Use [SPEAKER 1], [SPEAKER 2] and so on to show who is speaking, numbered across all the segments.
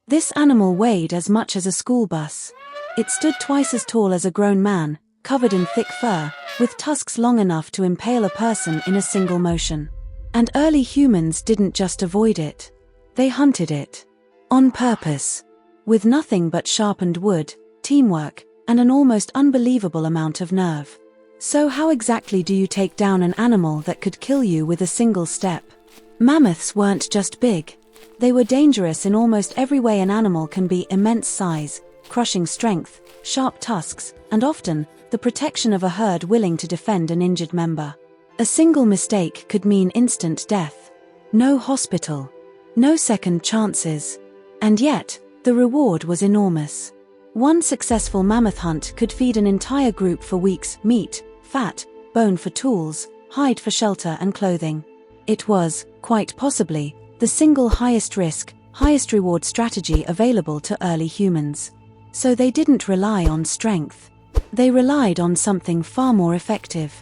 [SPEAKER 1] This animal weighed as much as a school bus. It stood twice as tall as a grown man, covered in thick fur, with tusks long enough to impale a person in a single motion. And early humans didn't just avoid it. They hunted it. On purpose. With nothing but sharpened wood, teamwork, and an almost unbelievable amount of nerve. So how exactly do you take down an animal that could kill you with a single step? Mammoths weren't just big. They were dangerous in almost every way an animal can be: immense size, crushing strength, sharp tusks, and often, the protection of a herd willing to defend an injured member. A single mistake could mean instant death. No hospital. No second chances. And yet, the reward was enormous. One successful mammoth hunt could feed an entire group for weeks: meat, fat, bone for tools, hide for shelter and clothing. It was, quite possibly, the single highest risk, highest reward strategy available to early humans. So they didn't rely on strength. They relied on something far more effective.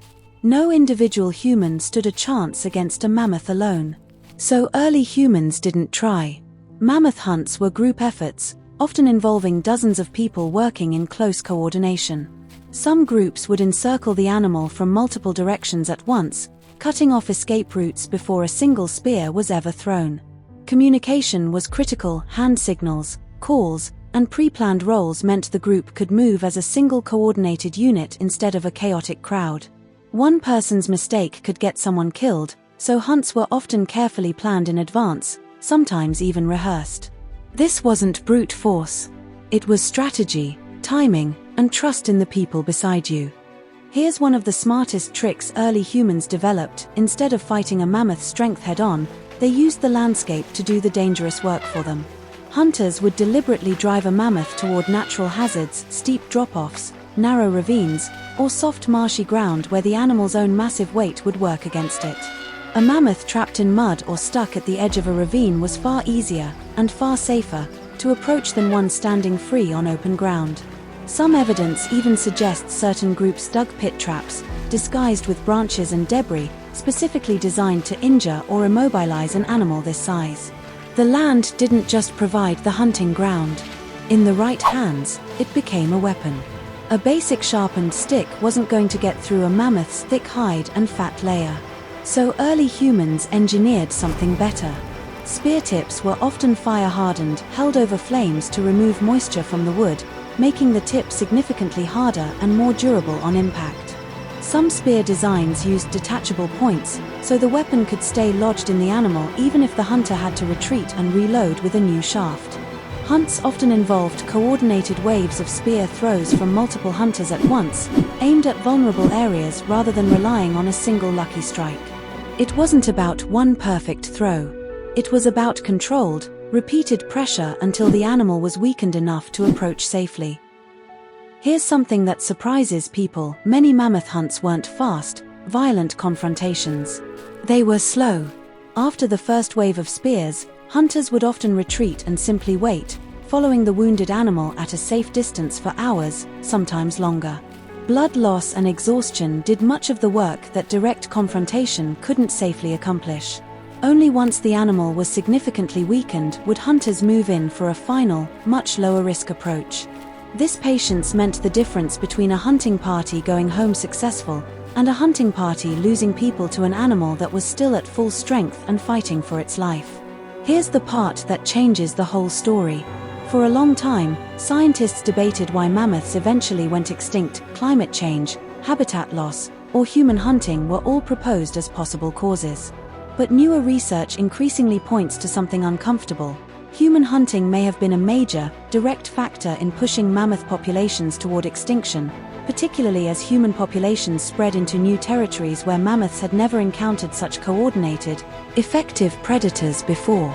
[SPEAKER 1] No individual human stood a chance against a mammoth alone. So early humans didn't try. Mammoth hunts were group efforts, often involving dozens of people working in close coordination. Some groups would encircle the animal from multiple directions at once, cutting off escape routes before a single spear was ever thrown. Communication was critical. Hand signals, calls, and pre-planned roles meant the group could move as a single coordinated unit instead of a chaotic crowd. One person's mistake could get someone killed, so hunts were often carefully planned in advance, sometimes even rehearsed. This wasn't brute force. It was strategy, timing, and trust in the people beside you. Here's one of the smartest tricks early humans developed. Instead of fighting a mammoth's strength head-on, they used the landscape to do the dangerous work for them. Hunters would deliberately drive a mammoth toward natural hazards: steep drop-offs, narrow ravines, or soft marshy ground where the animal's own massive weight would work against it. A mammoth trapped in mud or stuck at the edge of a ravine was far easier, and far safer, to approach than one standing free on open ground. Some evidence even suggests certain groups dug pit traps, disguised with branches and debris, specifically designed to injure or immobilize an animal this size. The land didn't just provide the hunting ground. In the right hands, it became a weapon. A basic sharpened stick wasn't going to get through a mammoth's thick hide and fat layer. So early humans engineered something better. Spear tips were often fire-hardened, held over flames to remove moisture from the wood, making the tip significantly harder and more durable on impact. Some spear designs used detachable points, so the weapon could stay lodged in the animal even if the hunter had to retreat and reload with a new shaft. Hunts often involved coordinated waves of spear throws from multiple hunters at once, aimed at vulnerable areas rather than relying on a single lucky strike. It wasn't about one perfect throw. It was about controlled, repeated pressure until the animal was weakened enough to approach safely. Here's something that surprises people: many mammoth hunts weren't fast, violent confrontations. They were slow. After the first wave of spears, hunters would often retreat and simply wait, following the wounded animal at a safe distance for hours, sometimes longer. Blood loss and exhaustion did much of the work that direct confrontation couldn't safely accomplish. Only once the animal was significantly weakened would hunters move in for a final, much lower-risk approach. This patience meant the difference between a hunting party going home successful and a hunting party losing people to an animal that was still at full strength and fighting for its life. Here's the part that changes the whole story. For a long time, scientists debated why mammoths eventually went extinct. Climate change, habitat loss, or human hunting were all proposed as possible causes. But newer research increasingly points to something uncomfortable. Human hunting may have been a major, direct factor in pushing mammoth populations toward extinction, particularly as human populations spread into new territories where mammoths had never encountered such coordinated, effective predators before.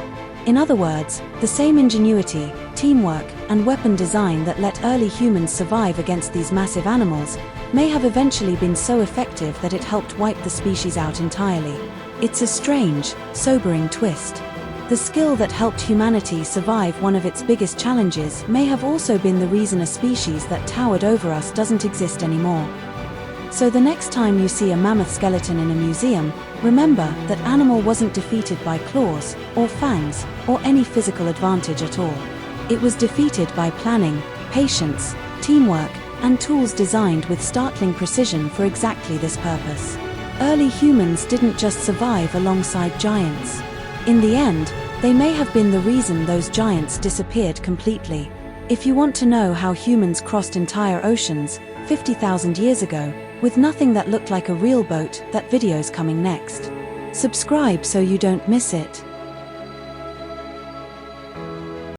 [SPEAKER 1] In other words, the same ingenuity, teamwork, and weapon design that let early humans survive against these massive animals may have eventually been so effective that it helped wipe the species out entirely. It's a strange, sobering twist. The skill that helped humanity survive one of its biggest challenges may have also been the reason a species that towered over us doesn't exist anymore. So the next time you see a mammoth skeleton in a museum, remember that animal wasn't defeated by claws, or fangs, or any physical advantage at all. It was defeated by planning, patience, teamwork, and tools designed with startling precision for exactly this purpose. Early humans didn't just survive alongside giants. In the end, they may have been the reason those giants disappeared completely. If you want to know how humans crossed entire oceans 50,000 years ago, with nothing that looked like a real boat, that video's coming next. Subscribe so you don't miss it.